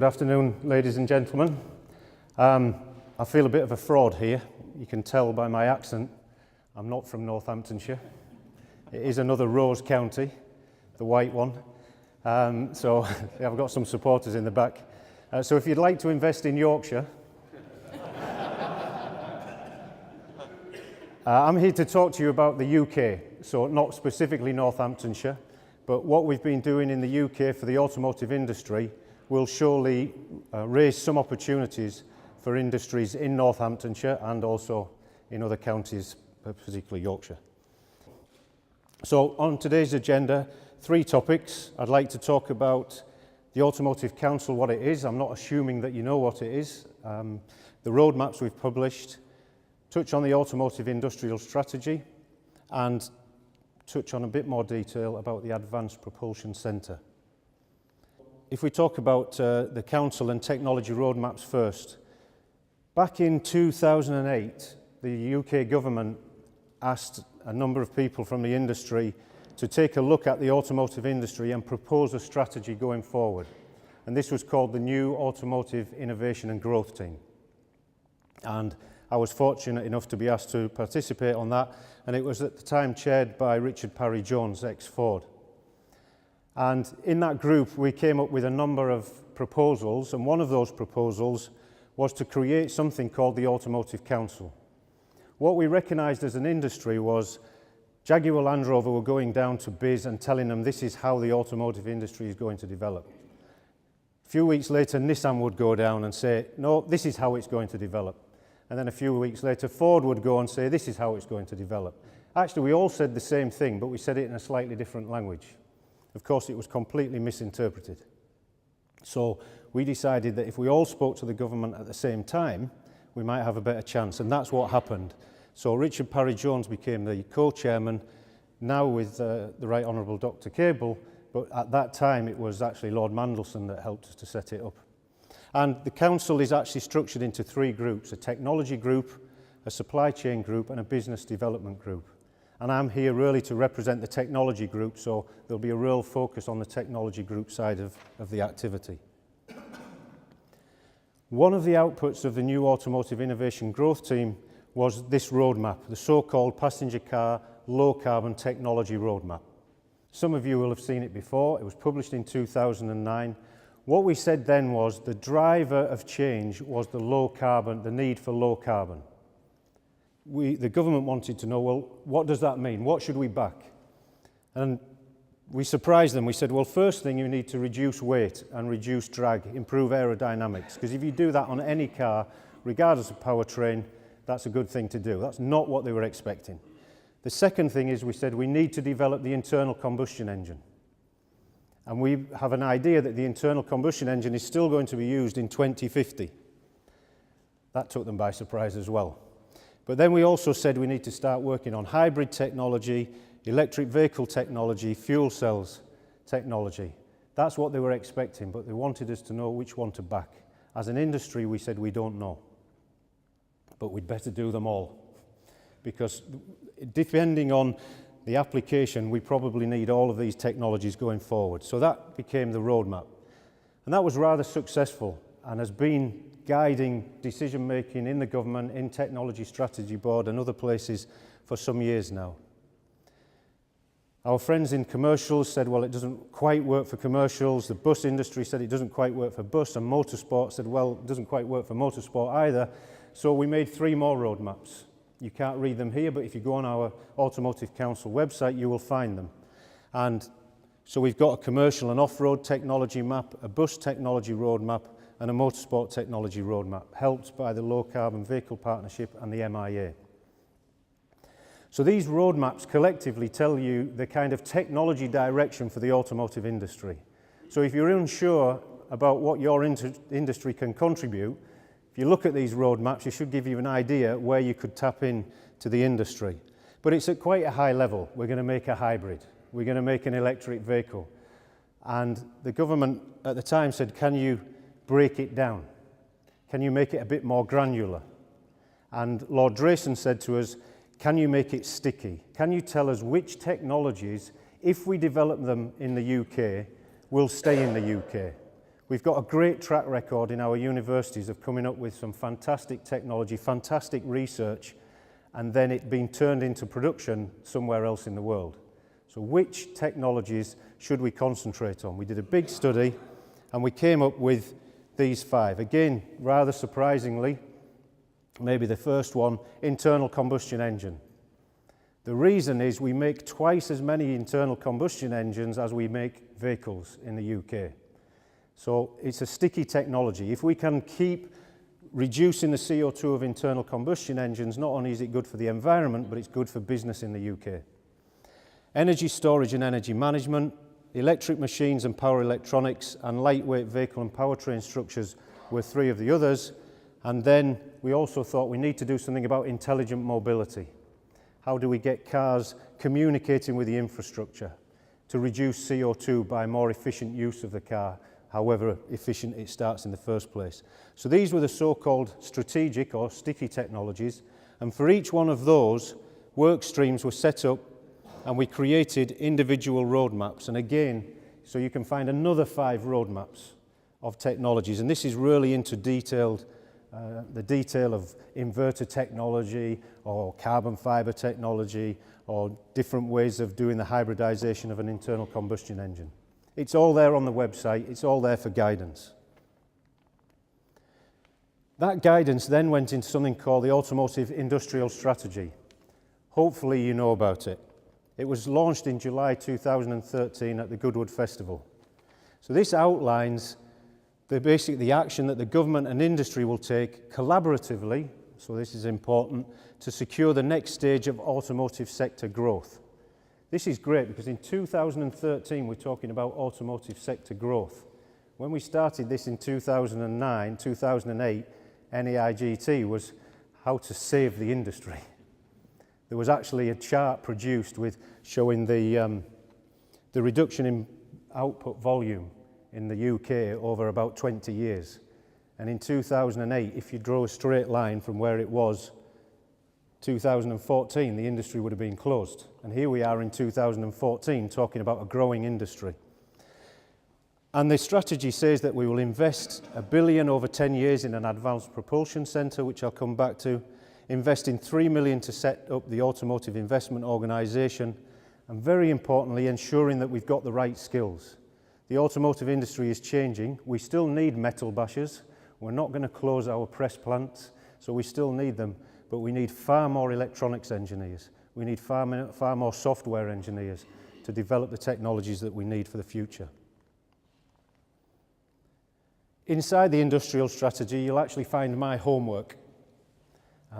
Good afternoon, ladies and gentlemen. I feel a bit of a fraud here. You can tell by my accent, I'm not from Northamptonshire. It is another Rose County, the white one. So I've got some supporters in the back. So if you'd like to invest in Yorkshire, I'm here to talk to you about the UK, so not specifically Northamptonshire, but what we've been doing in the UK for the automotive industry will surely raise some opportunities for industries in Northamptonshire and also in other counties, particularly Yorkshire. So on today's agenda, 3 topics. I'd like to talk about the Automotive Council, what it is. I'm not assuming that you know what it is. The roadmaps we've published, touch on the automotive industrial strategy, and touch on a bit more detail about the Advanced Propulsion Centre. If we talk about the Council and technology roadmaps first, back in 2008, the UK government asked a number of people from the industry to take a look at the automotive industry and propose a strategy going forward. And this was called the New Automotive Innovation and Growth Team. And I was fortunate enough to be asked to participate on that, and it was at the time chaired by Richard Parry-Jones, ex-Ford. And in that group, we came up with a number of proposals, and one of those proposals was to create something called the Automotive Council. What we recognised as an industry was Jaguar Land Rover were going down to BIS and telling them this is how the automotive industry is going to develop. A few weeks later, Nissan would go down and say, no, this is how it's going to develop. And then a few weeks later, Ford would go and say, this is how it's going to develop. Actually, we all said the same thing, but we said it in a slightly different language. Of course, it was completely misinterpreted. So we decided that if we all spoke to the government at the same time, we might have a better chance, and that's what happened. So Richard Parry-Jones became the co-chairman, now with the Right Honourable Dr. Cable, but at that time it was actually Lord Mandelson that helped us to set it up. And the council is actually structured into 3 groups, a technology group, a supply chain group, and a business development group. And I'm here really to represent the technology group, so there'll be a real focus on the technology group side of the activity. One of the outputs of the New Automotive Innovation Growth Team was this roadmap, the so-called Passenger Car Low Carbon Technology Roadmap. Some of you will have seen it before. It was published in 2009. What we said then was the driver of change was the low carbon, the need for low carbon. The government wanted to know, well, what does that mean? What should we back? And we surprised them. We said, well, first thing, you need to reduce weight and reduce drag, improve aerodynamics. Because if you do that on any car, regardless of powertrain, that's a good thing to do. That's not what they were expecting. The second thing is we said we need to develop the internal combustion engine. And we have an idea that the internal combustion engine is still going to be used in 2050. That took them by surprise as well. But then we also said we need to start working on hybrid technology, electric vehicle technology, fuel cells technology. That's what they were expecting, but they wanted us to know which one to back. As an industry, we said we don't know, but we'd better do them all. Because depending on the application, we probably need all of these technologies going forward. So that became the roadmap. And that was rather successful and has been guiding decision-making in the government, in Technology Strategy Board and other places for some years now. Our friends in commercials said, well, it doesn't quite work for commercials. The bus industry said it doesn't quite work for bus, and motorsport said, well, it doesn't quite work for motorsport either. So we made 3 more roadmaps. You can't read them here, but if you go on our Automotive Council website, you will find them. And so we've got a commercial and off-road technology map, a bus technology roadmap, and a motorsport technology roadmap, helped by the Low Carbon Vehicle Partnership and the MIA. So these roadmaps collectively tell you the kind of technology direction for the automotive industry. So if you're unsure about what your industry can contribute, if you look at these roadmaps, it should give you an idea where you could tap in to the industry. But it's at quite a high level. We're going to make a hybrid. We're going to make an electric vehicle. And the government at the time said, can you break it down? Can you make it a bit more granular? And Lord Drayson said to us, can you make it sticky? Can you tell us which technologies, if we develop them in the UK, will stay in the UK? We've got a great track record in our universities of coming up with some fantastic technology, fantastic research, and then it being turned into production somewhere else in the world. So which technologies should we concentrate on? We did a big study and we came up with these 5. Again, rather surprisingly, maybe the first one, internal combustion engine. The reason is we make twice as many internal combustion engines as we make vehicles in the UK. So it's a sticky technology. If we can keep reducing the CO2 of internal combustion engines, not only is it good for the environment, but it's good for business in the UK. Energy storage and energy management, electric machines and power electronics, and lightweight vehicle and powertrain structures were 3 of the others. And then we also thought we need to do something about intelligent mobility. How do we get cars communicating with the infrastructure to reduce CO2 by more efficient use of the car, however efficient it starts in the first place? So these were the so-called strategic or sticky technologies, and for each one of those, work streams were set up and we created individual roadmaps. And again, so you can find another 5 roadmaps of technologies, and this is really into the detail of inverter technology or carbon fibre technology or different ways of doing the hybridization of an internal combustion engine. It's all there on the website, it's all there for guidance. That guidance then went into something called the Automotive Industrial Strategy. Hopefully you know about it. It was launched in July 2013 at the Goodwood Festival. So this outlines the action that the government and industry will take collaboratively, so this is important, to secure the next stage of automotive sector growth. This is great because in 2013 we're talking about automotive sector growth. When we started this in 2009, 2008, NEIGT was how to save the industry. There was actually a chart produced with showing the reduction in output volume in the UK over about 20 years. And in 2008, if you draw a straight line from where it was 2014, the industry would have been closed. And here we are in 2014 talking about a growing industry. And the strategy says that we will invest $1 billion over 10 years in an advanced propulsion centre, which I'll come back to, investing $3 million to set up the Automotive Investment Organisation, and very importantly, ensuring that we've got the right skills. The automotive industry is changing. We still need metal bashers. We're not going to close our press plants, so we still need them, but we need far more electronics engineers. We need far more software engineers to develop the technologies that we need for the future. Inside the industrial strategy, you'll actually find my homework.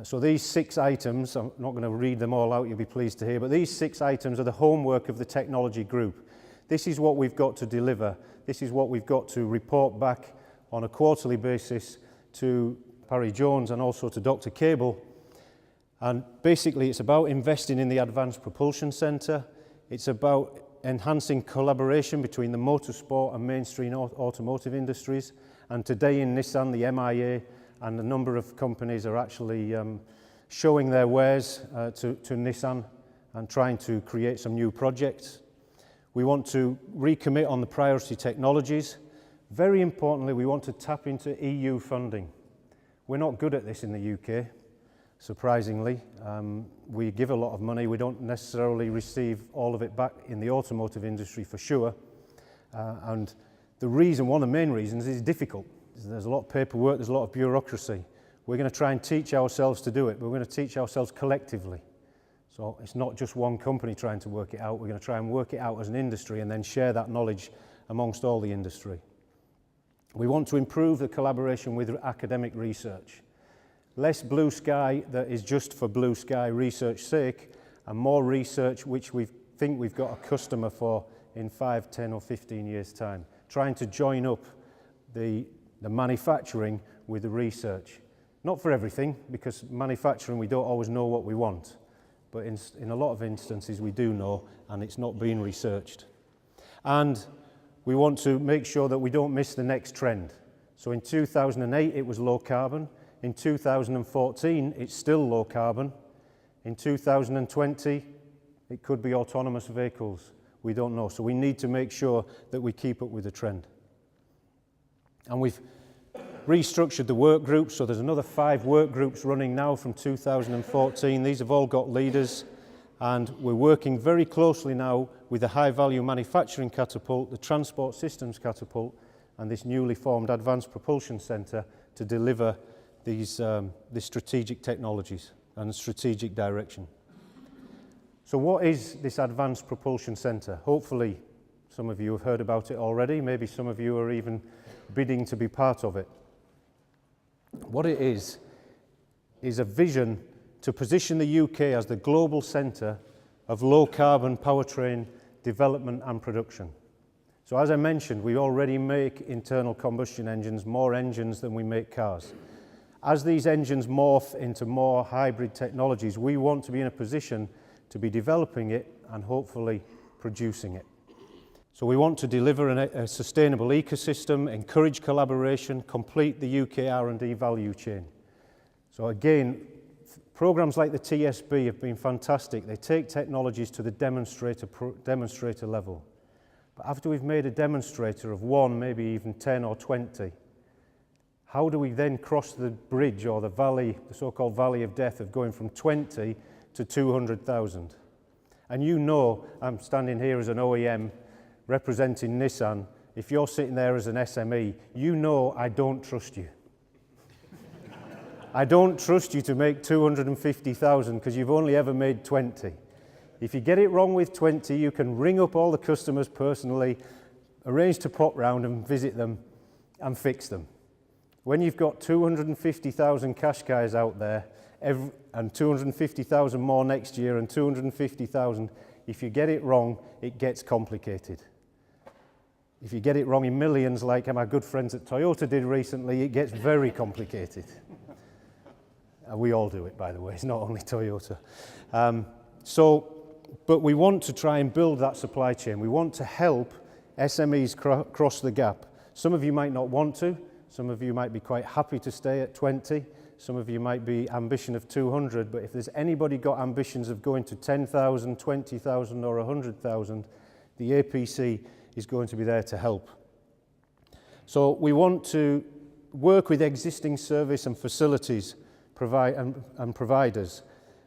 So these 6 items, I'm not going to read them all out, you'll be pleased to hear, but these 6 items are the homework of the technology group. This is what we've got to deliver. This is what we've got to report back on a quarterly basis to Parry Jones and also to Dr. Cable. And basically it's about investing in the Advanced Propulsion Centre. It's about enhancing collaboration between the motorsport and mainstream automotive industries. And today in Nissan, the MIA and a number of companies are actually showing their wares to Nissan and trying to create some new projects. We want to recommit on the priority technologies. Very importantly, we want to tap into EU funding. We're not good at this in the UK, surprisingly. We give a lot of money. We don't necessarily receive all of it back in the automotive industry for sure. And the reason, one of the main reasons, is difficult. There's a lot of paperwork, there's a lot of bureaucracy. We're going to try and teach ourselves to do it, but we're going to teach ourselves collectively. So it's not just one company trying to work it out. We're going to try and work it out as an industry and then share that knowledge amongst all the industry. We want to improve the collaboration with academic research. Less blue sky that is just for blue sky research sake, and more research which we think we've got a customer for in 5, 10 or 15 years' time. Trying to join up the manufacturing with the research. Not for everything, because manufacturing we don't always know what we want. But in a lot of instances we do know, and it's not being researched. And we want to make sure that we don't miss the next trend. So in 2008 it was low carbon. In 2014 it's still low carbon. In 2020 it could be autonomous vehicles. We don't know. So we need to make sure that we keep up with the trend. And we've restructured the work groups, so there's another 5 work groups running now from 2014. These have all got leaders, and we're working very closely now with the High Value Manufacturing Catapult, the Transport Systems Catapult, and this newly formed Advanced Propulsion Centre to deliver these strategic technologies and strategic direction. So what is this Advanced Propulsion Centre? Hopefully some of you have heard about it already, maybe some of you are even bidding to be part of it. What it is a vision to position the UK as the global centre of low-carbon powertrain development and production. So as I mentioned, we already make internal combustion engines, more engines than we make cars. As these engines morph into more hybrid technologies, we want to be in a position to be developing it and hopefully producing it. So we want to deliver a sustainable ecosystem, encourage collaboration, complete the UK R&D value chain. So again, programs like the TSB have been fantastic. They take technologies to the demonstrator level. But after we've made a demonstrator of 1, maybe even 10 or 20, how do we then cross the bridge or the valley, the so-called valley of death of going from 20 to 200,000? And you know, I'm standing here as an OEM representing Nissan. If you're sitting there as an SME, you know I don't trust you. I don't trust you to make 250,000 because you've only ever made 20. If you get it wrong with 20, you can ring up all the customers personally, arrange to pop round and visit them and fix them. When you've got 250,000 cash guys out there and 250,000 more next year and 250,000, if you get it wrong, it gets complicated. If you get it wrong in millions, like my good friends at Toyota did recently, it gets very complicated. And we all do it, by the way, it's not only Toyota. But we want to try and build that supply chain. We want to help SMEs cross the gap. Some of you might not want to. Some of you might be quite happy to stay at 20. Some of you might be ambition of 200. But if there's anybody got ambitions of going to 10,000, 20,000 or 100,000, the APC is going to be there to help. So we want to work with existing service and facilities and providers.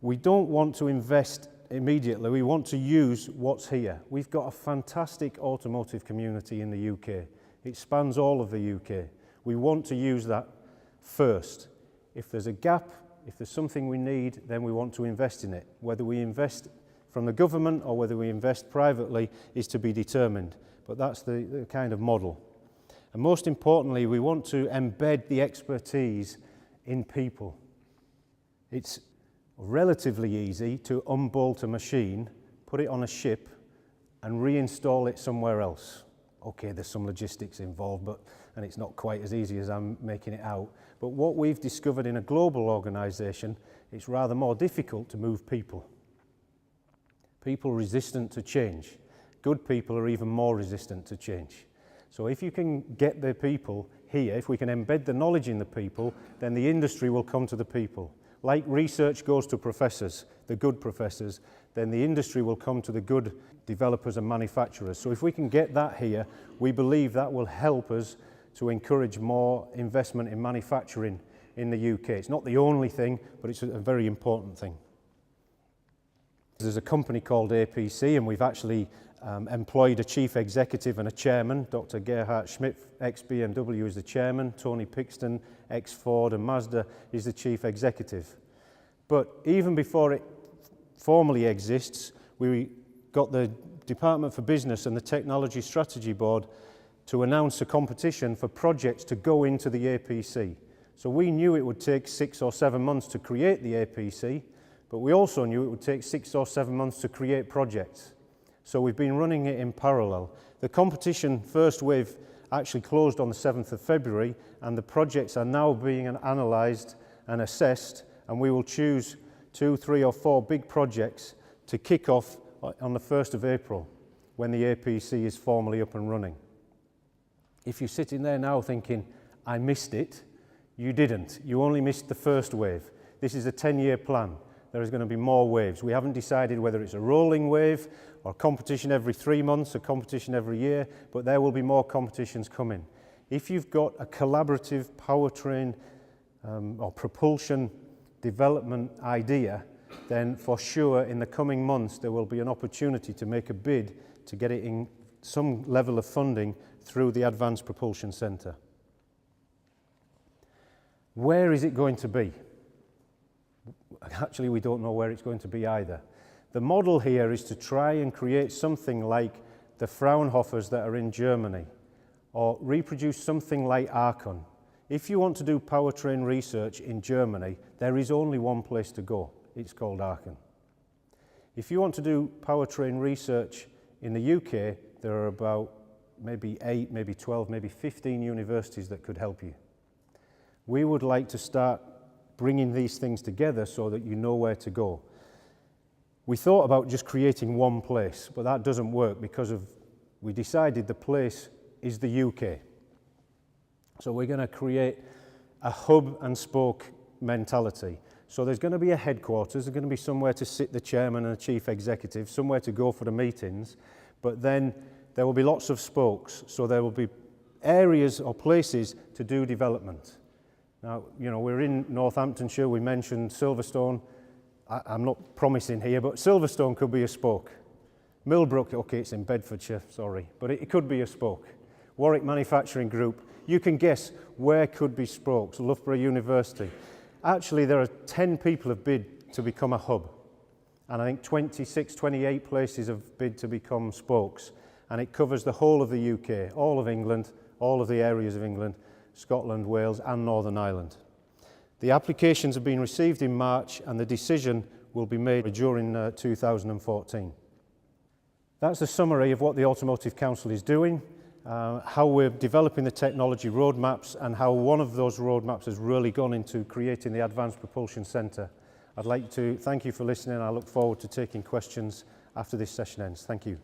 We don't want to invest immediately. We want to use what's here. We've got a fantastic automotive community in the UK. It spans all of the UK. We want to use that first. If there's a gap, if there's something we need, then we want to invest in it. Whether we invest from the government or whether we invest privately is to be determined. But that's the kind of model. And most importantly, we want to embed the expertise in people. It's relatively easy to unbolt a machine, put it on a ship, and reinstall it somewhere else. Okay, there's some logistics involved, and it's not quite as easy as I'm making it out. But what we've discovered in a global organisation, it's rather more difficult to move people. People resistant to change. Good people are even more resistant to change. So if you can get the people here, if we can embed the knowledge in the people, then the industry will come to the people. Like research goes to professors, the good professors, then the industry will come to the good developers and manufacturers. So if we can get that here, we believe that will help us to encourage more investment in manufacturing in the UK. It's not the only thing, but it's a very important thing. There's a company called APC, and we've actually employed a chief executive and a chairman. Dr. Gerhard Schmidt, ex-BMW, is the chairman. Tony Pixton, ex-Ford and Mazda, is the chief executive. But even before it formally exists, we got the Department for Business and the Technology Strategy Board to announce a competition for projects to go into the APC. So we knew it would take 6 or 7 months to create the APC, but we also knew it would take 6 or 7 months to create projects. So we've been running it in parallel. The competition first wave actually closed on the 7th of February, and the projects are now being analysed and assessed, and we will choose 2, 3 or 4 big projects to kick off on the 1st of April when the APC is formally up and running. If you're sitting there now thinking, I missed it, you didn't. You only missed the first wave. This is a 10-year plan. There is going to be more waves. We haven't decided whether it's a rolling wave or competition every 3 months, a competition every year, but there will be more competitions coming. If you've got a collaborative powertrain or propulsion development idea, then for sure in the coming months there will be an opportunity to make a bid to get it in some level of funding through the Advanced Propulsion Centre. Where is it going to be? Actually, we don't know where it's going to be either. The model here is to try and create something like the Fraunhofers that are in Germany, or reproduce something like Aachen. If you want to do powertrain research in Germany, there is only one place to go. It's called Aachen. If you want to do powertrain research in the UK, there are about maybe 8, maybe 12, maybe 15 universities that could help you. We would like to start bringing these things together so that you know where to go. We thought about just creating one place, but that doesn't work because we decided the place is the UK. So we're going to create a hub and spoke mentality. So there's going to be a headquarters, there's going to be somewhere to sit the chairman and the chief executive, somewhere to go for the meetings, but then there will be lots of spokes. So there will be areas or places to do development. Now, you know, we're in Northamptonshire, we mentioned Silverstone. I'm not promising here, but Silverstone could be a spoke. Millbrook, okay, it's in Bedfordshire, sorry, but it could be a spoke. Warwick Manufacturing Group, you can guess where could be spokes. Loughborough University. Actually, there are 10 people have bid to become a hub, and I think 26, 28 places have bid to become spokes, and it covers the whole of the UK, all of England, all of the areas of England, Scotland, Wales and Northern Ireland. The applications have been received in March and the decision will be made during 2014. That's the summary of what the Automotive Council is doing, how we're developing the technology roadmaps and how one of those roadmaps has really gone into creating the Advanced Propulsion Centre. I'd like to thank you for listening. I look forward to taking questions after this session ends. Thank you.